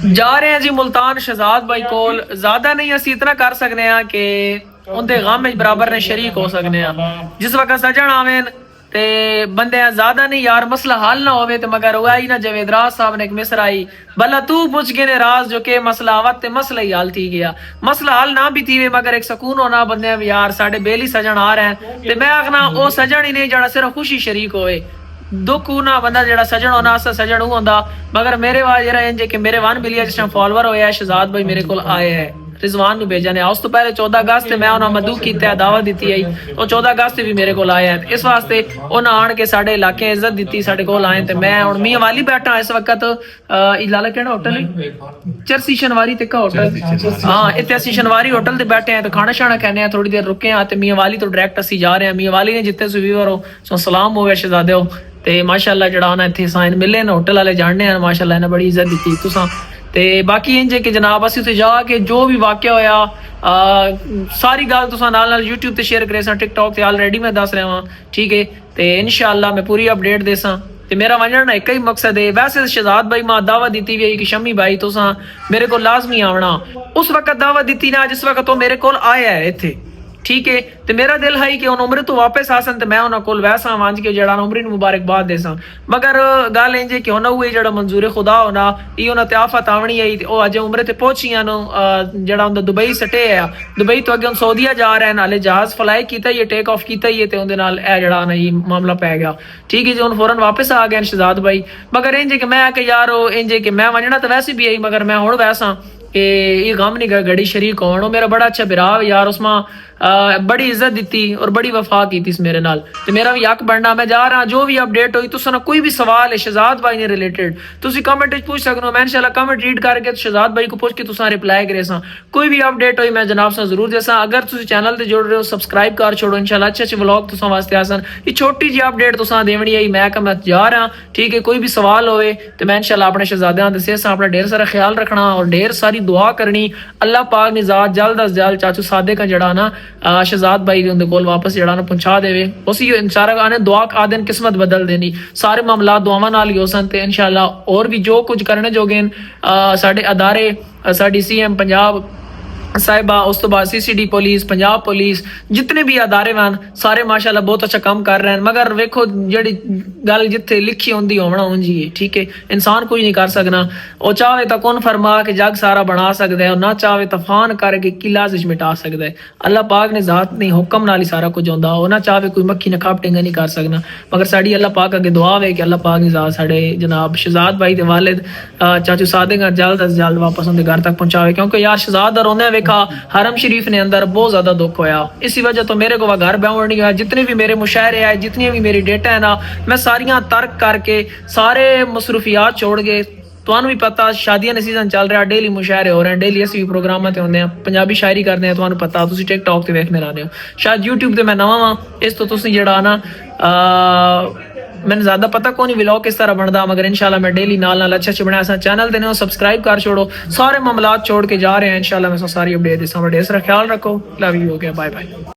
जा रहे हैं जी मुल्तान शहजाद भाई कोल। ज्यादा नहीं असी इतना कर सकते हैं कि उनके गम बराबर ने शरीक हो सकते हैं। जिस वक्त सजन आवेन ते बंदे ज्यादा नहीं यार मसला हल ना होवे ते मगर वो आई ना जवेद राज साहब ने एक मिसर आई भला तू पूछ के ने राज जो के मसला आवत ते मसला ही हल थी गया। मसला हल ना भी थी वे मगर एक सुकून होना बंदे यार साडे बेली सजन आ रहे हैं ते मैं आखना ओ सजन ही नहीं जड़ा सिर्फ खुशी शरीक होवे। दुख ना बंदा जड़ा सजन होना असा सजन होंदा मगर मेरे वाल जरा इंज कि मेरे 1 मिलियन जिस टाइम फॉलोवर होया शहजाद भाई मेरे को आए है रिजवान नु भेजा ने उस तो पहले 14 अगस्त मैं उन्हें मदू किया दावत दी आई तो 14 अगस्त भी मेरे को आया है। इस वास्ते उन्हें आन के साडे इलाके इज्जत दी साडे को आए ते मैं हुण मियां वाली बैठा इस वक्त इलाला केड़ा होटल है चरसी शनवारी ते का होटल हां इत्ते असी शनवारी होटल ते बैठे हैं तो खाना शाना कहने हैं थोड़ी देर रुके हैं ते मियां वाली तो डायरेक्ट असी जा रहे हैं। मियां वाली ने जितने सुवीवर हो सो सलाम हो गया शहजादे हो ते माशाअल्लाह जड़ा उन्हें इत्थे साइन मिले ना होटल वाले जानने हैं माशाअल्लाह ने बड़ी इज्जत दी तुसां ते बाकी इंज कि जनाब असी उत्थे जाके जो भी वाकया होया सारी गल तुसां नाल यूट्यूब ते शेयर करे टिकटॉक ते ऑलरेडी मैं दस रहा ठीक है ते इंशाअल्लाह मैं पूरी अपडेट देसां ते मेरा वजन एक ही मकसद है। वैसे शहजाद भाई मां दावत दी हुई कि शमी भाई तुसां मेरे को लाजमी आवना उस वक्त दावत दी ना जिस वक्त तो मेरे को आया है इत्थे ठीक है ते मेरा दिल है कि उन उम्र तो वापस आसन ते मैं उन्हां कोल वैसा वंज के जड़ा उम्र नूं मुबारकबाद देसां मगर गल इंज कि उन्हां हुए जड़ा मंजूर खुदा होना ई उन्हां ते आफत आवणी आई ते ओ अज उम्र ते पहुंचियां नो जड़ा उंदा दुबई सटे है दुबई तो अगे सऊदीया जा रहे हैं नाले जहाज फ्लाई कीता ये टेक ऑफ कीता ये ते उंदे नाल ए जड़ा ना ये मामला पै गया ठीक है जी हुण फौरन वापस आ गए शहजाद भाई मगर इंज कि मैं कि यार इंज कि मैं वंजना तो वैसे भी आई मगर मैं हुण वैसा कि ये गम नहीं घड़ी शरीक होना मेरा बड़ा अच्छा बिराव यार उसमें बड़ी इज्जत दी और बड़ी वफा की थी मेरे नाल ते मेरा भी हक बनना मैं जा रहा जो भी अपडेट हुई तुसां कोई भी सवाल है शहजाद भाई ने रिलेटेड तुसी कमेंट पूछ सकते हो मैं इंशाल्लाह कमेंट रीड करके शहजाद भाई को पूछ के तुसां रिप्लाई करे सा कोई भी अपडेट हुई मैं जनाब से जरूर देसा। अगर तुसी चैनल ते जुड़ रहे हो सब्सक्राइब कर छोड़ो इंशाल्लाह अच्छे अच्छे व्लॉग तुसां वास्ते आसन ये छोटी जी अपडेट तुसां देवनी आई मैं मैं जा रहा ठीक है। कोई भी सवाल होवे तो मैं इंशाल्लाह अपने शहजादियां दे से अपना ढेर सारा ख्याल रखना और ढेर सारी दुआ करनी अल्लाह पाक ने ज़ात जल्द अज जल्द चाचू सादे का जड़ा ना शहजाद भाई उनके कोल वापस जड़ा ना पहुंचा देवे उसी इंशाल्लाह आने दुआ आदन किस्मत बदल देनी सारे मामला दुआवां नाल ही हो सन ते इंशाल्लाह और भी जो कुछ करने जोगे साडे अदारे साडी सीएम पंजाब साहिबा उस तो बाद सीसीडी पुलिस पंजाब पुलिस जितने भी अदारे वन सारे माशाल्लाह बहुत अच्छा काम कर रहे हैं मगर वेखो जड़ी गल जिथे लिखी होंदी होना उंजी है ठीक है। इंसान कुछ नहीं कर सकना वो चाहे तो कौन फरमा के जग सारा बना सकता है और ना चाहे तूफान करके किला मिटा सकता है। अल्लाह पाक ने जात नहीं हुक्म नाल ही सारा कुछ होंदा वो ना चाहे कोई मक्खी ने खाप टेंगा नहीं कर सकना मगर साड़ी अल्लाह पाक अगे दुआ है कि अल्लाह पाक ने जात साडे जनाब शहजाद भाई के वालिद चाचू सादे का जल्द अज जल्द वापस उनके घर तक पहुंचावे क्योंकि यार शहजाद रोंदे हरम शरीफ ने अंदर बहुत ज्यादा दुख होया इसी वजह तो मेरे को वह घर बैठ नहीं हुआ। जितने भी मेरे मुशायरे आए जितनी भी मेरी डेटा है ना मैं सारियां तर्क करके सारे मसरूफियात छोड़ के तुहानू भी पता शादियां का सीजन चल रहा डेली मुशायरे हो रहे हैं डेली असी भी प्रोग्राम ते होंदे हैं पंजाबी शायरी करते हैं तुहानू पता तुसी टिकटॉक ते वेखने रहंदे हो शायद यूट्यूब ते मैं नवां वां इस तो तुसी जड़ा ना मैंने ज्यादा पता कौन व्लॉग किस तरह बनता मगर इंशाल्लाह मैं डेली नाल नाल अच्छे अच्छे बनाया चैनल देने सब्सक्राइब कर छोड़ो सारे मामलात छोड़ के जा रहे हैं इंशाल्लाह मैं सारी अपडेट देसा ढेर सारा ख्याल रखो लव यू हो गया बाय बाय।